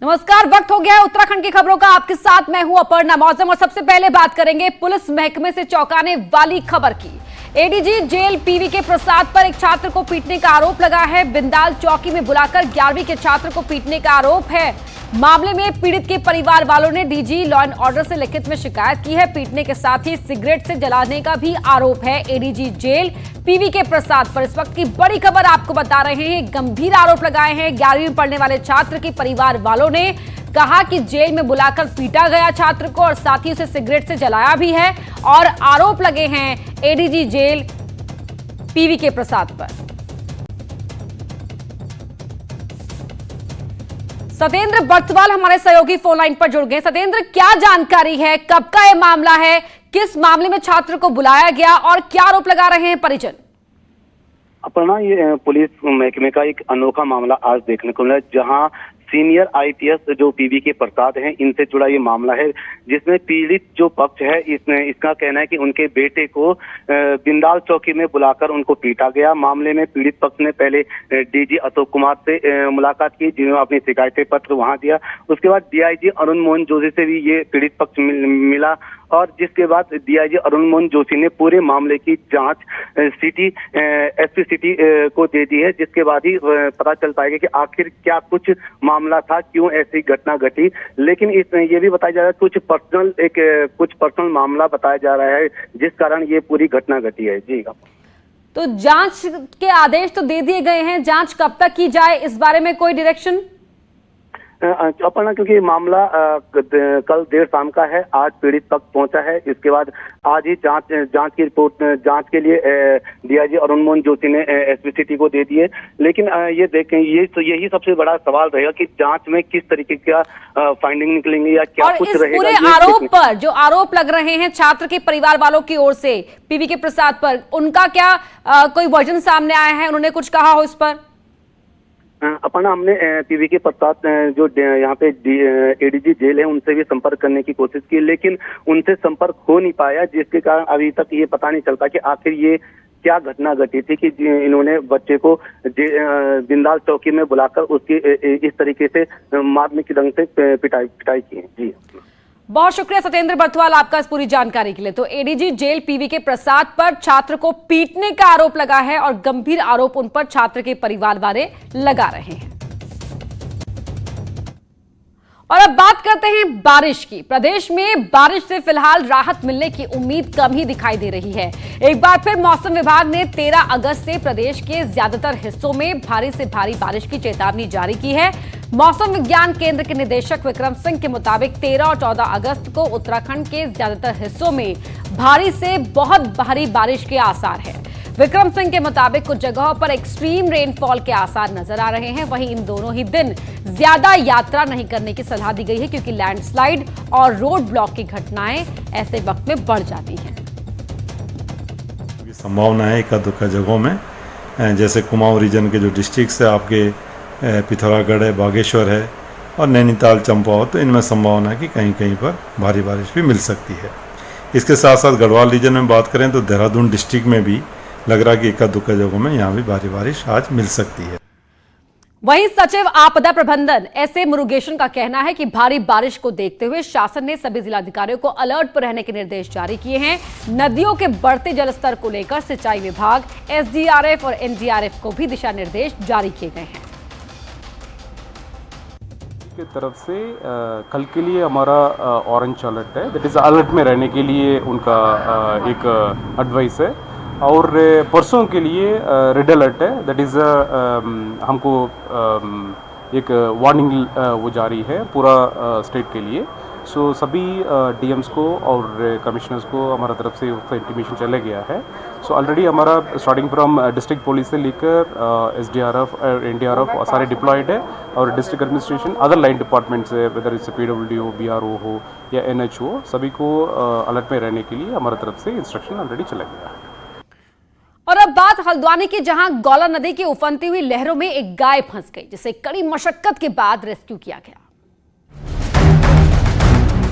नमस्कार, वक्त हो गया है उत्तराखंड की खबरों का। आपके साथ मैं हूं अपर्णा मौसम और सबसे पहले बात करेंगे पुलिस महकमे से चौंकाने वाली खबर की। एडीजी जेल पीवी के प्रसाद पर एक छात्र को पीटने का आरोप लगा है। बिंदाल चौकी में बुलाकर 11वीं के छात्र को पीटने का आरोप है। मामले में पीड़ित के परिवार वालों ने डीजी लॉ एंड ऑर्डर से लिखित में शिकायत की है। पीटने के साथ ही सिगरेट से जलाने का भी आरोप है एडीजी जेल पीवी के प्रसाद पर। इस वक्त की बड़ी खबर आपको बता रहे हैं, गंभीर आरोप लगाए हैं 11वीं में पढ़ने वाले छात्र के परिवार वालों ने। कहा कि जेल में बुलाकर पीटा गया छात्र को और साथ ही उसे सिगरेट से जलाया भी है और आरोप लगे हैं एडीजी जेल पीवी के प्रसाद पर। सतेंद्र बर्तवाल हमारे सहयोगी फोन लाइन पर जुड़ गए। सतेंद्र, क्या जानकारी है, कब का यह मामला है, किस मामले में छात्र को बुलाया गया और क्या आरोप लगा रहे हैं परिजन? अपर्णा, ये पुलिस महकमे का एक अनोखा मामला आज देखने को मिला, जहां सीनियर आईपीएस जो पीवी के प्रसाद हैं, इनसे जुड़ा ये मामला है, जिसमें पीड़ित जो पक्ष है इसका कहना है कि उनके बेटे को बिंदाल चौकी में बुलाकर उनको पीटा गया। मामले में पीड़ित पक्ष ने पहले डीजी अशोक कुमार से मुलाकात की, जिन्होंने अपनी शिकायती पत्र वहां दिया। उसके बाद डीआईजी अरुण मोहन जोशी से भी ये पीड़ित पक्ष मिला और जिसके बाद डीआईजी अरुण मोहन जोशी ने पूरे मामले की जांच एसपी सिटी को दे दी है, जिसके बाद ही पता चल पाएगा कि आखिर क्या कुछ मामला था, क्यों ऐसी घटना घटी। लेकिन ये भी बताया जा रहा है कुछ पर्सनल मामला बताया जा रहा है, जिस कारण ये पूरी घटना घटी है। जी, तो जांच के आदेश तो दे दिए गए हैं, जांच कब तक की जाए इस बारे में कोई डायरेक्शन? अपर्णा, क्योंकि मामला कल देर शाम का है, आज पीड़ित पक्ष पहुंचा है, इसके बाद आज ही जांच की रिपोर्ट जांच के लिए डीआईजी अरुण मोहन जोशी ने एसपी सिटी को दे दी है। लेकिन ये देखें, यही सबसे बड़ा सवाल रहेगा कि जांच में किस तरीके का फाइंडिंग निकलेंगे या क्या कुछ रहेगा। पूरे आरोप पर जो आरोप लग रहे हैं छात्र के परिवार वालों की ओर से पीवी के प्रसाद पर, उनका क्या कोई वर्जन सामने आया है, उन्होंने कुछ कहा हो इस पर? अपना हमने पीवी के प्रसाद जो यहाँ पे एडीजी जेल है, उनसे भी संपर्क करने की कोशिश की, लेकिन उनसे संपर्क हो नहीं पाया, जिसके कारण अभी तक ये पता नहीं चलता कि आखिर ये क्या घटना घटी थी कि इन्होंने बच्चे को बिंदाल चौकी में बुलाकर उसकी इस तरीके से मारने की ढंग से पिटाई की है। जी, बहुत शुक्रिया सतेंद्र बर्तवाल आपका इस पूरी जानकारी के लिए। तो एडीजी जेल पीवी के प्रसाद पर छात्र को पीटने का आरोप लगा है और गंभीर आरोप उन पर छात्र के परिवार वाले लगा रहे हैं। और अब बात करते हैं बारिश की। प्रदेश में बारिश से फिलहाल राहत मिलने की उम्मीद कम ही दिखाई दे रही है। एक बार फिर मौसम विभाग ने 13 अगस्त से प्रदेश के ज्यादातर हिस्सों में भारी से भारी बारिश की चेतावनी जारी की है। मौसम विज्ञान केंद्र के निदेशक विक्रम सिंह के मुताबिक 13 और 14 अगस्त को उत्तराखंड के ज्यादातर हिस्सों में भारी से बहुत भारी बारिश के आसार हैं। विक्रम सिंह के मुताबिक कुछ जगहों पर एक्सट्रीम रेनफॉल के आसार नजर आ रहे हैं। वहीं इन दोनों ही दिन ज्यादा यात्रा नहीं करने की सलाह दी गई है, क्योंकि लैंडस्लाइड और रोड ब्लॉक की घटनाएं ऐसे वक्त में बढ़ जाती हैं। संभावना है एका दुक्का जगहों में, जैसे कुमाऊं रीजन के जो डिस्ट्रिक्ट है, आपके पिथौरागढ़ है, बागेश्वर है और नैनीताल, चंपावत, तो इनमें संभावना है कि कहीं कहीं पर भारी बारिश भी मिल सकती है। इसके साथ साथ गढ़वाल रीजन में बात करें तो देहरादून डिस्ट्रिक्ट में भी लग रहा है कि एका दुक्का जगहों में यहाँ भी भारी बारिश आज मिल सकती है। वहीं सचिव आपदा प्रबंधन एसए मुरुगेशन का कहना है कि भारी बारिश को देखते हुए शासन ने सभी जिलाधिकारियों को अलर्ट पर रहने के निर्देश जारी किए हैं। नदियों के बढ़ते जलस्तर को लेकर सिंचाई विभाग, एसडीआरएफ और एनडीआरएफ को भी दिशा निर्देश जारी किए गए हैं। की तरफ से कल के लिए हमारा ऑरेंज अलर्ट है, दैट इज अलर्ट में रहने के लिए उनका एक एडवाइस है। और परसों के लिए रेड अलर्ट है, दैट इज हमको एक वार्निंग वो जारी है पूरा स्टेट के लिए। सो सभी डीएम्स को और कमिश्नर्स को हमारा तरफ से उसका इंटीमेशन चला गया है। सो ऑलरेडी हमारा स्टार्टिंग फ्रॉम डिस्ट्रिक्ट पुलिस से लेकर एसडीआरएफ और एनडीआरएफ सारे डिप्लॉयड है, और district administration other line departments है, वेदर इट्स पीडब्ल्यूडी हो, बीआरओ हो या एनएचओ, सभी को अलर्ट में रहने के लिए हमारा तरफ से इंस्ट्रक्शन ऑलरेडी चला गया है। और अब बात हल्द्वानी की, जहां गौला नदी की उफनती हुई लहरों में एक गाय फंस गई, जिसे कड़ी मशक्कत के बाद रेस्क्यू किया गया।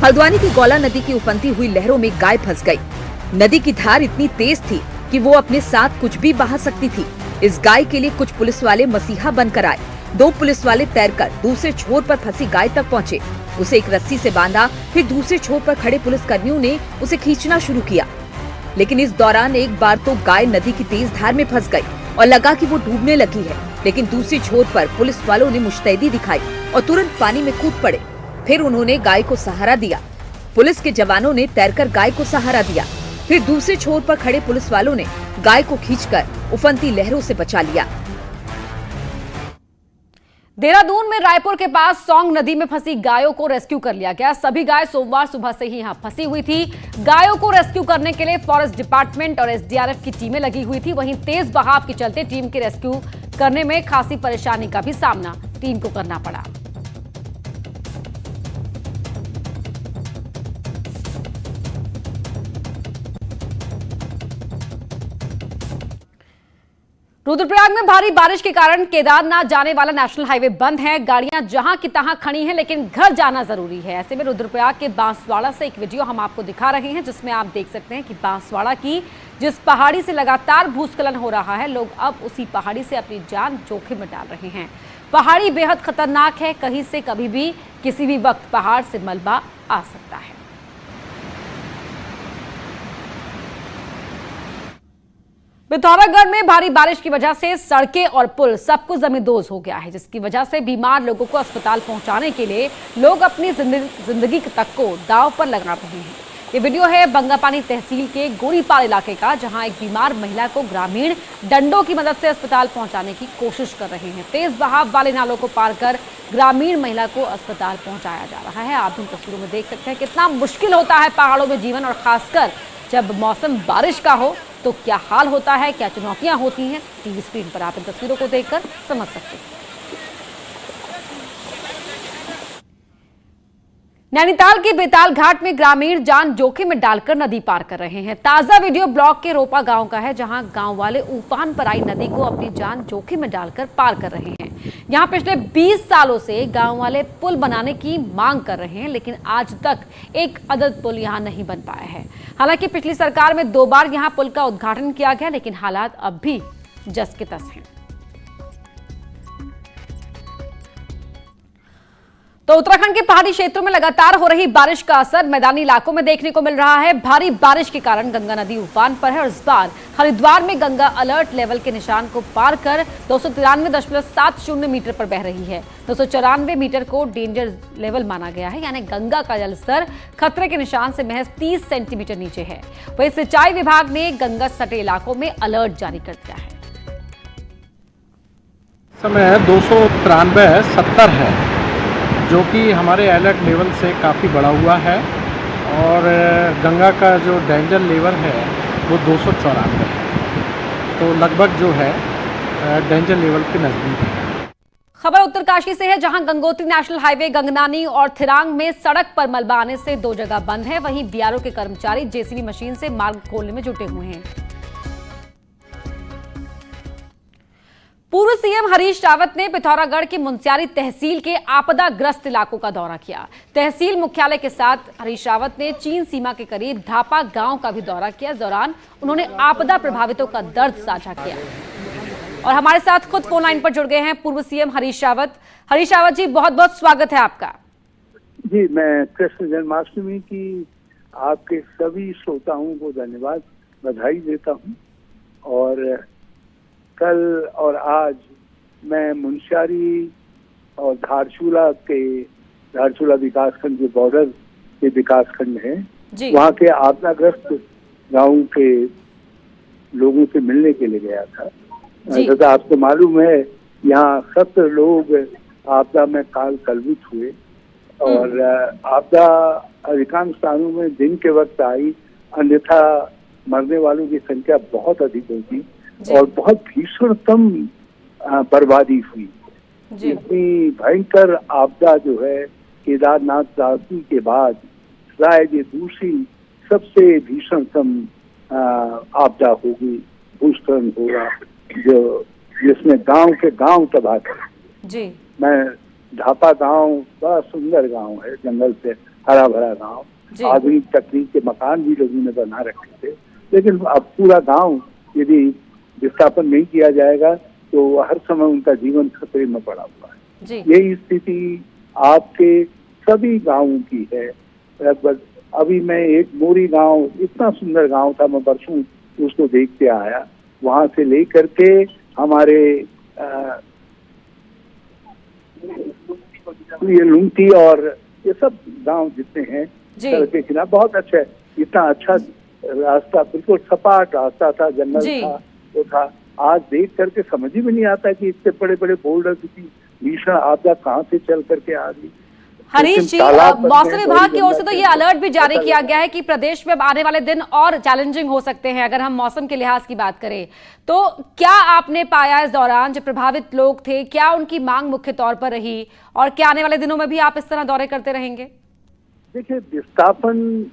हल्द्वानी की गौला नदी की उफनती हुई लहरों में गाय फंस गई। नदी की धार इतनी तेज थी कि वो अपने साथ कुछ भी बहा सकती थी। इस गाय के लिए कुछ पुलिस वाले मसीहा बनकर आए 2 पुलिस वाले तैरकर दूसरे छोर पर फंसी गाय तक पहुंचे। उसे एक रस्सी से बांधा, फिर दूसरे छोर पर खड़े पुलिस कर्मियों ने उसे खींचना शुरू किया। लेकिन इस दौरान एक बार तो गाय नदी की तेज धार में फंस गई और लगा कि वो डूबने लगी है। लेकिन दूसरी छोर पर पुलिस वालों ने मुस्तैदी दिखाई और तुरंत पानी में कूद पड़े। फिर उन्होंने गाय को सहारा दिया। पुलिस के जवानों ने तैरकर गाय को सहारा दिया। फिर दूसरे छोर पर खड़े पुलिस वालों ने गाय को खींचकर उफनती लहरों से बचा लिया। देहरादून में रायपुर के पास सौंग नदी में फंसी गायों को रेस्क्यू कर लिया गया। सभी गाय सोमवार सुबह से ही यहां फंसी हुई थी। गायों को रेस्क्यू करने के लिए फॉरेस्ट डिपार्टमेंट और एसडीआरएफ की टीमें लगी हुई थी। वहीं तेज बहाव के चलते टीम के रेस्क्यू करने में खासी परेशानी का भी सामना टीम को करना पड़ा। रुद्रप्रयाग में भारी बारिश के कारण केदारनाथ जाने वाला नेशनल हाईवे बंद है। गाड़ियां जहां की तहां खड़ी हैं, लेकिन घर जाना जरूरी है। ऐसे में रुद्रप्रयाग के बांसवाड़ा से एक वीडियो हम आपको दिखा रहे हैं, जिसमें आप देख सकते हैं कि बांसवाड़ा की जिस पहाड़ी से लगातार भूस्खलन हो रहा है, लोग अब उसी पहाड़ी से अपनी जान जोखिम में डाल रहे हैं। पहाड़ी बेहद खतरनाक है, कहीं से कभी भी किसी भी वक्त पहाड़ से मलबा आ सकता है। पिथौरागढ़ में भारी बारिश की वजह से सड़कें और पुल सब कुछ जमींदोज हो गया है, जिसकी वजह से बीमार लोगों को अस्पताल पहुंचाने के लिए लोग अपनी जिंदगी तक को दांव पर लगा रहे हैं। ये वीडियो है बंगापानी तहसील के गोरीपाल इलाके का, जहां एक बीमार महिला को ग्रामीण डंडों की मदद से अस्पताल पहुंचाने की कोशिश कर रहे हैं। तेज बहाव वाले नालों को पार कर ग्रामीण महिला को अस्पताल पहुंचाया जा रहा है। आप इन तस्वीरों में देख सकते हैं कितना मुश्किल होता है पहाड़ों में जीवन, और खासकर जब मौसम बारिश का हो तो क्या हाल होता है, क्या चुनौतियां होती हैं। टीवी स्क्रीन पर आप इन तस्वीरों को देखकर समझ सकते हैं। नैनीताल के बेताल घाट में ग्रामीण जान जोखिम में डालकर नदी पार कर रहे हैं। ताजा वीडियो ब्लॉक के रोपा गांव का है, जहां गांव वाले उफान पर आई नदी को अपनी जान जोखिम में डालकर पार कर रहे हैं। यहां पिछले 20 सालों से गांव वाले पुल बनाने की मांग कर रहे हैं, लेकिन आज तक एक अदद पुल यहां नहीं बन पाया है। हालांकि पिछली सरकार में 2 बार यहां पुल का उद्घाटन किया गया, लेकिन हालात अब भी जस के तस हैं। तो उत्तराखंड के पहाड़ी क्षेत्रों में लगातार हो रही बारिश का असर मैदानी इलाकों में देखने को मिल रहा है। भारी बारिश के कारण गंगा नदी उफान पर है, और इस बार हरिद्वार में गंगा अलर्ट लेवल के निशान को पार कर 293.70 मीटर पर बह रही है। 294 मीटर को डेंजर लेवल माना गया है, यानी गंगा का जलस्तर खतरे के निशान से महज 30 सेंटीमीटर नीचे है। वहीं सिंचाई विभाग ने गंगा सटे इलाकों में अलर्ट जारी कर दिया है। समय 293.70 है, जो कि हमारे अलर्ट लेवल से काफ़ी बढ़ा हुआ है, और गंगा का जो डेंजर लेवल है वो 294 है, तो लगभग जो है डेंजर लेवल के नज़दीक है। खबर उत्तरकाशी से है, जहां गंगोत्री नेशनल हाईवे गंगनानी और थिरांग में सड़क पर मलबा आने से 2 जगह बंद है। वहीं बीआरओ के कर्मचारी जेसीबी मशीन से मार्ग खोलने में जुटे हुए हैं। पूर्व सीएम हरीश रावत ने पिथौरागढ़ की मुनस्यारी तहसील के आपदाग्रस्त इलाकों का दौरा किया। तहसील मुख्यालय के साथ हरीश रावत ने चीन सीमा के करीब ढापा गांव का भी दौरा किया। इस दौरान उन्होंने आपदा प्रभावितों का दर्द साझा किया। और हमारे साथ खुद फोन लाइन पर जुड़ गए हैं पूर्व सीएम हरीश रावत। हरीश रावत जी, बहुत बहुत स्वागत है आपका। जी, मैं कृष्ण जन्माष्टमी की आपके सभी श्रोताओं को धन्यवाद, बधाई देता हूं। और कल और आज मैं मुनस्यारी और धारचूला विकासखंड के बॉर्डर के विकासखंड है, वहाँ के आपदाग्रस्त गांवों के लोगों से मिलने के लिए गया था। जैसा आपको मालूम है, यहाँ 70 लोग आपदा में काल कलवित हुए, और आपदा अधिकांश स्थानों में दिन के वक्त आई, अन्यथा मरने वालों की संख्या बहुत अधिक होगी और बहुत भीषणतम बर्बादी हुई। इतनी भयंकर आपदा जो है केदारनाथ त्रासदी के बाद शायद ये दूसरी सबसे भीषणतम आपदा होगी, भूस्खलन होगा, जो जिसमें गांव के गांव तबाह कर। मैं ढापा गांव बड़ा सुंदर गांव है, जंगल से हरा भरा गांव, आधुनिक तकनीक के मकान भी लोगों ने बना रखे थे, लेकिन अब पूरा गांव यदि विस्थापन नहीं किया जाएगा तो हर समय उनका जीवन खतरे में पड़ा हुआ है। जी। यही स्थिति आपके सभी गांवों की है लगभग। अभी मैं एक मोरी गांव, इतना सुंदर गांव था, मैं परसों उसको देख के आया। वहां से लेकर के हमारे ये लुंगटी और ये सब गांव जितने हैं सड़क के किनारे, बहुत अच्छा है। इतना अच्छा रास्ता, बिल्कुल सपाट रास्ता था, जंगल था, वो था। आज देख करके समझ ही में नहीं आता कि इतने बड़े बड़े बोल्डर की भीषण आपदा कहाँ से चल करके आ रही। हरीश जी, मौसम विभाग की ओर से तो ये अलर्ट भी जारी किया गया है कि प्रदेश में आने वाले दिन और चैलेंजिंग हो सकते हैं। अगर हम मौसम के लिहाज की बात करें तो क्या आपने पाया इस दौरान जो प्रभावित लोग थे, क्या उनकी मांग मुख्य तौर पर रही, और क्या आने वाले दिनों में भी आप इस तरह दौरे करते रहेंगे? देखिए, विस्थापन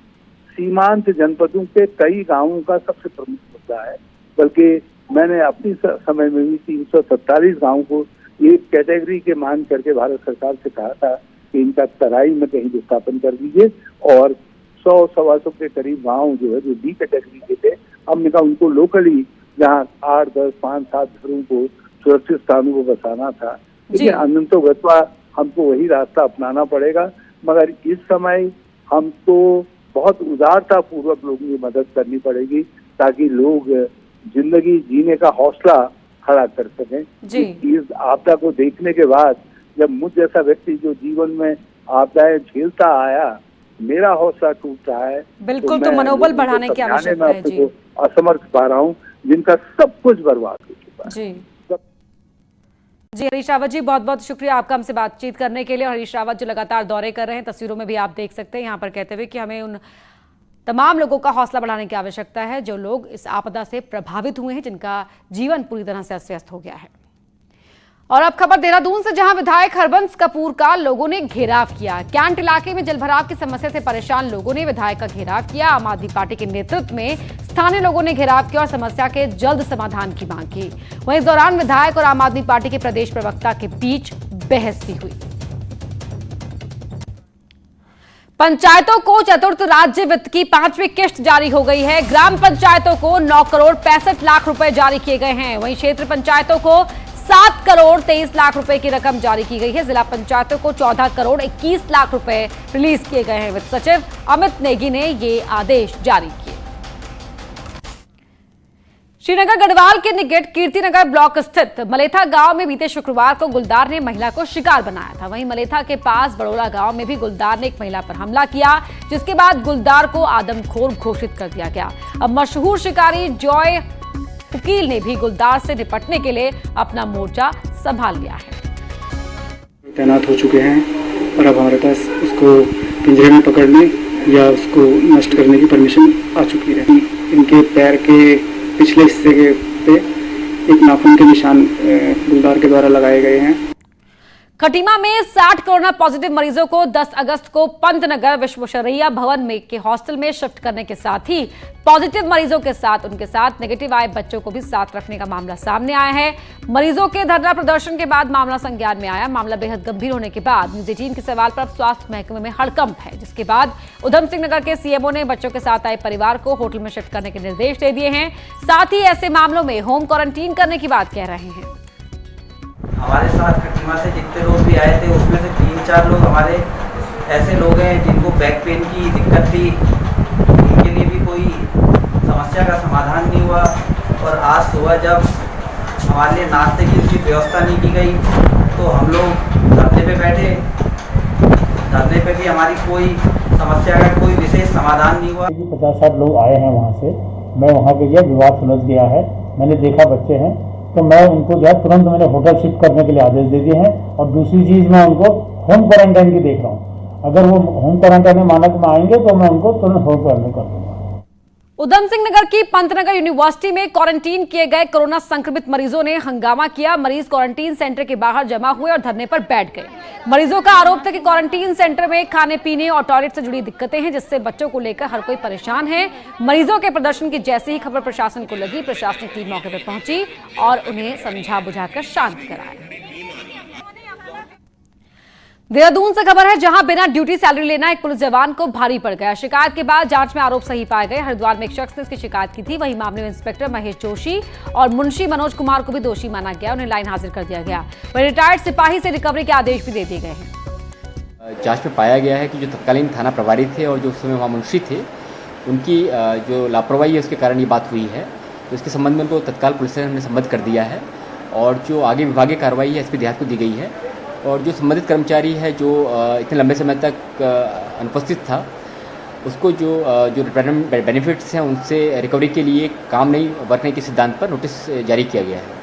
सीमांत जनपदों के कई गांवों का सबसे प्रमुख मुद्दा है। बल्कि मैंने अपनी समय में भी 347 गाँव को एक कैटेगरी के मान करके भारत सरकार से कहा था कि इनका तराई में कहीं विस्थापन कर दीजिए, और 100-125 के करीब गांव जो है जो बी कैटेगरी के थे, हमने कहा उनको लोकली जहाँ 8, 10, 5, 7 घरों को सुरक्षित स्थानों को बसाना था। लेकिन अनंतोगत्वा हमको वही रास्ता अपनाना पड़ेगा। मगर इस समय हमको बहुत उदारता पूर्वक लोगों की मदद करनी पड़ेगी ताकि लोग जिंदगी जीने का हौसला खड़ा कर सकें। इस आपदा को देखने के बाद जब मुझ जैसा व्यक्ति जो जीवन में आपदाएं झेलता आया, मेरा हौसला टूट रहा है, बिल्कुल, तो मनोबल बढ़ाने की आवश्यकता है जी। असमर्थ पा रहा हूँ जिनका सब कुछ बर्बाद हो चुका है। जी हरीश रावत जी, बहुत बहुत शुक्रिया आपका हमसे बातचीत करने के लिए। हरीश रावत जो लगातार दौरे कर रहे हैं, तस्वीरों में भी आप देख सकते हैं यहाँ पर कहते हुए कि हमें उन तमाम लोगों का हौसला बढ़ाने की आवश्यकता है जो लोग इस आपदा से प्रभावित हुए हैं, जिनका जीवन पूरी तरह से अस्त व्यस्त हो गया है। और अब खबर देहरादून से, जहां विधायक हरबंस कपूर का लोगों ने घेराव किया। कैंट इलाके में जलभराव की समस्या से परेशान लोगों ने विधायक का घेराव किया। आम आदमी पार्टी के नेतृत्व में स्थानीय लोगों ने घेराव किया और समस्या के जल्द समाधान की मांग की। वहीं इस दौरान विधायक और आम आदमी पार्टी के प्रदेश प्रवक्ता के बीच बहस भी हुई। पंचायतों को चतुर्थ राज्य वित्त की 5वीं किश्त जारी हो गई है। ग्राम पंचायतों को 9 करोड़ 65 लाख रुपए जारी किए गए हैं। वहीं क्षेत्र पंचायतों को 7 करोड़ 23 लाख रुपए की रकम जारी की गई है। जिला पंचायतों को 14 करोड़ 21 लाख रुपए रिलीज किए गए हैं। वित्त सचिव अमित नेगी ने ये आदेश जारी किए। श्रीनगर गढ़वाल के निकट कीर्तिनगर ब्लॉक स्थित मलेथा गांव में बीते शुक्रवार को गुलदार ने महिला को शिकार बनाया था। वहीं मलेथा के पास बड़ोला गांव में भी गुलदार ने एक महिला पर हमला किया, जिसके बाद गुलदार को आदमखोर घोषित कर दिया गया। अब मशहूर शिकारी जॉय वकील ने भी गुलदार से निपटने के लिए अपना मोर्चा संभाल लिया है। तैनात हो चुके हैं और अब हमारे पास उसको पिंजरे में पकड़ने या उसको नष्ट करने की परमिशन आ चुकी है। इनके पैर के पिछले हिस्से पे एक नाखून के निशान गुलदार के द्वारा लगाए गए हैं। खटीमा में 60 कोरोना पॉजिटिव मरीजों को 10 अगस्त को पंतनगर विश्वेश्वरैया भवन में के हॉस्टल में शिफ्ट करने के साथ ही पॉजिटिव मरीजों के साथ उनके साथ नेगेटिव आए बच्चों को भी साथ रखने का मामला सामने आया है। मरीजों के धरना प्रदर्शन के बाद मामला संज्ञान में आया। मामला बेहद गंभीर होने के बाद न्यूज 18 के सवाल पर स्वास्थ्य महकमे में हड़कंप है, जिसके बाद उधम सिंह नगर के सीएमओ ने बच्चों के साथ आए परिवार को होटल में शिफ्ट करने के निर्देश दे दिए हैं। साथ ही ऐसे मामलों में होम क्वारंटीन करने की बात कह रहे हैं। हमारे साथ खटीमा से जितने लोग भी आए थे उसमें से 3-4 लोग हमारे ऐसे लोग हैं जिनको बैक पेन की दिक्कत थी, उनके लिए भी कोई समस्या का समाधान नहीं हुआ। और आज सुबह जब हमारे लिए नाश्ते की उसकी व्यवस्था नहीं की गई तो हम लोग धरने पे बैठे। धरने पे भी हमारी कोई समस्या का कोई विशेष समाधान नहीं हुआ। 50-60 लोग आए हैं वहाँ से, मैं वहाँ पे गया, विवाद सुलझ गया है, मैंने देखा बच्चे हैं तो मैं उनको जो है तुरंत मैंने होटल शिफ्ट करने के लिए आदेश दे दिए हैं। और दूसरी चीज़ मैं उनको होम क्वारंटाइन की देख रहा हूँ। अगर वो होम क्वारंटाइन मानक में आएंगे तो मैं उनको तुरंत होम क्वारंटाइन कर दूंगा। उधम सिंह नगर की पंतनगर यूनिवर्सिटी में क्वारंटीन किए गए कोरोना संक्रमित मरीजों ने हंगामा किया। मरीज क्वारंटीन सेंटर के बाहर जमा हुए और धरने पर बैठ गए। मरीजों का आरोप था कि क्वारंटीन सेंटर में खाने पीने और टॉयलेट से जुड़ी दिक्कतें हैं, जिससे बच्चों को लेकर हर कोई परेशान है। मरीजों के प्रदर्शन की जैसे ही खबर प्रशासन को लगी, प्रशासनिक टीम मौके पर पहुंची और उन्हें समझा बुझाकर शांत कराया। देहरादून से खबर है, जहां बिना ड्यूटी सैलरी लेना एक पुलिस जवान को भारी पड़ गया। शिकायत के बाद जांच में आरोप सही पाए गए। हरिद्वार में एक शख्स ने इसकी शिकायत की थी। वहीं मामले में इंस्पेक्टर महेश जोशी और मुंशी मनोज कुमार को भी दोषी माना गया। उन्हें लाइन हाजिर कर दिया गया। वहीं रिटायर्ड सिपाही से रिकवरी के आदेश भी दे दिए गए हैं। जांच में पाया गया है कि जो तत्कालीन थाना प्रभारी थे और जो उस समय वहाँ मुंशी थे, उनकी जो लापरवाही है उसके कारण ये बात हुई है। तो इसके संबंध में उनको तत्काल पुलिस ने हमने संबद्ध कर दिया है और जो आगे विभागीय कार्रवाई है इस पर देहात को दी गई है। और जो संबंधित कर्मचारी है जो इतने लंबे समय तक अनुपस्थित था, उसको जो रिटायरमेंट बेनिफिट्स हैं उनसे रिकवरी के लिए काम नहीं बरतने के सिद्धांत पर नोटिस जारी किया गया है।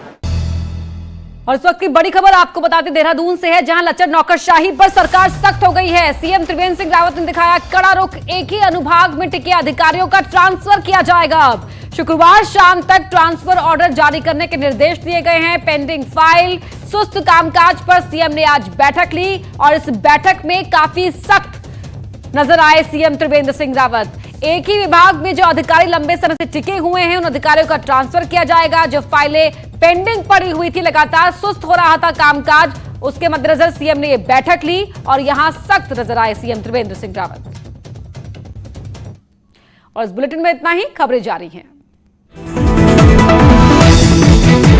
और इस वक्त की बड़ी खबर आपको बताते देहरादून से है, जहां लचर नौकरशाही पर सरकार सख्त हो गई है। सीएम त्रिवेंद्र सिंह रावत ने दिखाया कड़ा रुख। एक ही अनुभाग में टिके अधिकारियों का ट्रांसफर किया जाएगा। अब शुक्रवार शाम तक ट्रांसफर ऑर्डर जारी करने के निर्देश दिए गए हैं। पेंडिंग फाइल, सुस्त कामकाज पर सीएम ने आज बैठक ली और इस बैठक में काफी सख्त नजर आए सीएम त्रिवेंद्र सिंह रावत। एक ही विभाग में जो अधिकारी लंबे समय से टिके हुए हैं, उन अधिकारियों का ट्रांसफर किया जाएगा। जो फाइलें पेंडिंग पड़ी हुई थी, लगातार सुस्त हो रहा था कामकाज, उसके मद्देनजर सीएम ने यह बैठक ली और यहां सख्त नजर आए सीएम त्रिवेंद्र सिंह रावत। और इस बुलेटिन में इतना ही। खबरें जारी हैं।